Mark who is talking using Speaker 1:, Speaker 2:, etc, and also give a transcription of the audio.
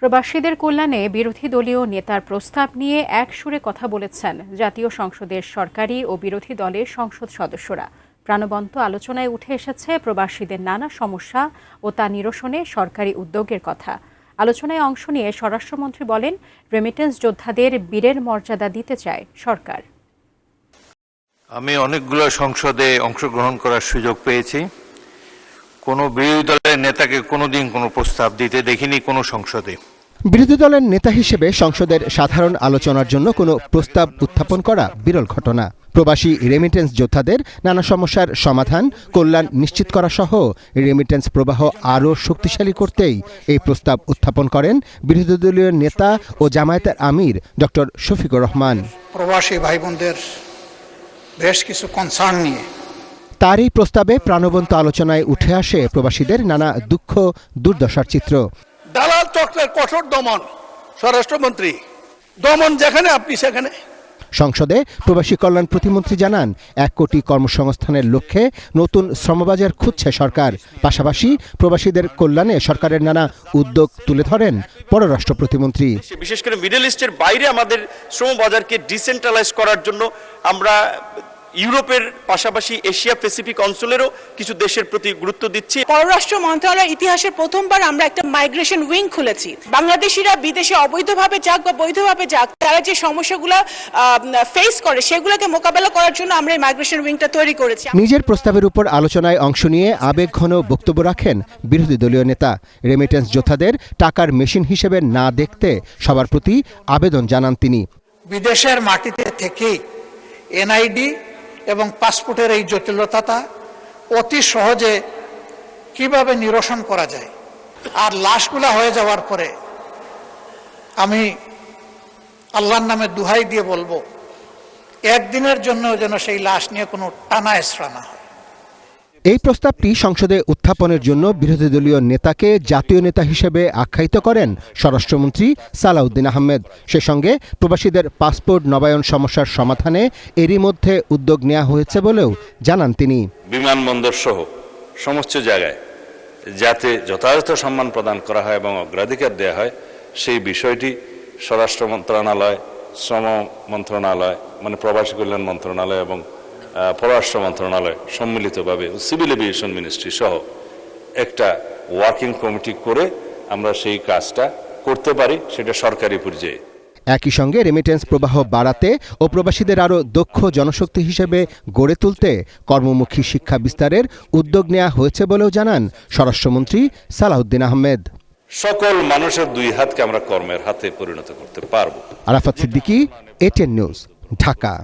Speaker 1: প্রবাসীদের কল্যাণে বিরোধী দলীয় নেতার প্রস্তাব নিয়ে এক সুরে কথা বলেছেন জাতীয় সংসদের সরকারি ও বিরোধী দলের সংসদ সদস্যরা। প্রাণবন্ত আলোচনায় উঠে এসেছে প্রবাসীদের নানা সমস্যা ও তা নিরসনে সরকারি উদ্যোগের কথা। আলোচনায় অংশ নিয়ে স্বরাষ্ট্রমন্ত্রী বলেন, রেমিটেন্স যোদ্ধাদের বীরের মর্যাদা দিতে চায় সরকার।
Speaker 2: আমি অনেকগুলো সংসদে অংশগ্রহণ করার সুযোগ পেয়েছি। কোনো বিরোধী দলের নেতাকে কোনোদিন কোনো প্রস্তাব দিতে দেখিনি কোনো সংসদে।
Speaker 3: বিরোধী দলের নেতা হিসেবে সংসদের সাধারণ আলোচনার জন্য কোনো প্রস্তাব উত্থাপন করা বিরল ঘটনা। প্রবাসী রেমিটেন্স যোদ্ধাদের নানা সমস্যার সমাধান, কল্যাণ নিশ্চিত করা সহ রেমিটেন্স প্রবাহ আরও শক্তিশালী করতেই এই প্রস্তাব উত্থাপন করেন বিরোধী দলীয় নেতা ও জামায়াতের আমির ডক্টর শফিকুর রহমান।
Speaker 4: প্রবাসী ভাই বোনদের বেশ কিছু কনসার্ন নিয়ে
Speaker 3: তার এই প্রস্তাবে প্রাণবন্ত আলোচনায় উঠে আসে প্রবাসীদের নানা দুঃখ দুর্দশার চিত্র।
Speaker 5: দালাল চক্রের কঠোর দমন, স্বরাষ্ট্রমন্ত্রী দমন যেখানে আপনি সেখানে।
Speaker 3: সংসদে প্রবাসী কল্যাণ প্রতিমন্ত্রী জানান, 1 কোটি কর্মসংস্থানের লক্ষ্যে নতুন শ্রমবাজার খুঁজছে সরকার। পাশাপাশি প্রবাসীদের কল্যাণে সরকারের নানা উদ্যোগ তুলে ধরেন পররাষ্ট্র প্রতিমন্ত্রী।
Speaker 6: বিশেষ করে মিডল ইস্টের বাইরে আমাদের শ্রমবাজারকে ডিসেন্ট্রালাইজ করার জন্য আমরা ইউরোপের পাশাপাশি এশিয়া প্যাসিফিক অঞ্চলেরও কিছু দেশের প্রতি গুরুত্ব দিচ্ছি।
Speaker 7: পররাষ্ট্র মন্ত্রণালয়ের ইতিহাসে প্রথমবার আমরা একটা মাইগ্রেশন উইং খুলেছি। বাংলাদেশিরা বিদেশে অবৈধভাবে যাক বা বৈধভাবে যাক, তারা যে সমস্যাগুলো ফেস করে সেগুলোকে মোকাবেলা করার জন্য আমরা এই মাইগ্রেশন উইংটা তৈরি করেছি।
Speaker 3: নিজের প্রস্তাবের উপর আলোচনায় অংশ নিয়ে আবেগঘন বক্তব্য রাখেন বিরোধী দলীয় নেতা। রেমিটেন্স যোদ্ধাদের টাকার মেশিন হিসেবে না দেখতে সবার প্রতি আবেদন জানান তিনি।
Speaker 4: বিদেশের মাটিতে থেকেই এনআইডি এবং পাসপোর্টের এই জটিলতাটা অতি সহজে কিভাবে নিরসন করা যায়। আর লাশগুলা হয়ে যাওয়ার পরে আমি আল্লাহর নামে দুহাই দিয়ে বলবো, একদিনের জন্য যেন সেই লাশ নিয়ে কোনো টানা হেঁচড়া না হয়।
Speaker 3: এই প্রস্তাবটি সংসদে উত্থাপনের জন্য বিরোধী দলীয় নেতাকে জাতীয় নেতা হিসেবে আখ্যায়িত করেন স্বরাষ্ট্রমন্ত্রী সালাউদ্দিন আহমেদ। সে সঙ্গে প্রবাসীদের পাসপোর্ট নবায়ন সমস্যার সমাধানে এরই মধ্যে উদ্যোগ নেওয়া হয়েছে বলেও জানান তিনি।
Speaker 8: বিমানবন্দর সহ সমস্ত জায়গায় যাতে যথাযথ সম্মান প্রদান করা হয় এবং অগ্রাধিকার দেওয়া হয়, সেই বিষয়টি স্বরাষ্ট্র মন্ত্রণালয়, শ্রম মন্ত্রণালয় মানে প্রবাসী কল্যাণ মন্ত্রণালয় এবং পররাষ্ট্র মন্ত্রণালয় সম্মিলিতভাবে সিভিল এভিয়েশন মিনিস্ট্রি সহ একটা ওয়ার্কিং কমিটি করে আমরা সেই কাজটা করতে পারি, সেটা সরকারি পর্যায়ে।
Speaker 3: একই সঙ্গে রেমিটেন্স প্রবাহ বাড়াতে ও প্রবাসীদের আরও দক্ষ জনশক্তি হিসেবে গড়ে তুলতে কর্মমুখী শিক্ষা বিস্তারের উদ্যোগ নেওয়া হয়েছে বলেও জানান স্বরাষ্ট্রমন্ত্রী সালাউদ্দিন আহমেদ।
Speaker 8: সকল মানুষের 2 হাতকে আমরা কর্মের হাতে পরিণত করতে পারব।
Speaker 3: Arafat Siddiqui, ATN news, Dhaka.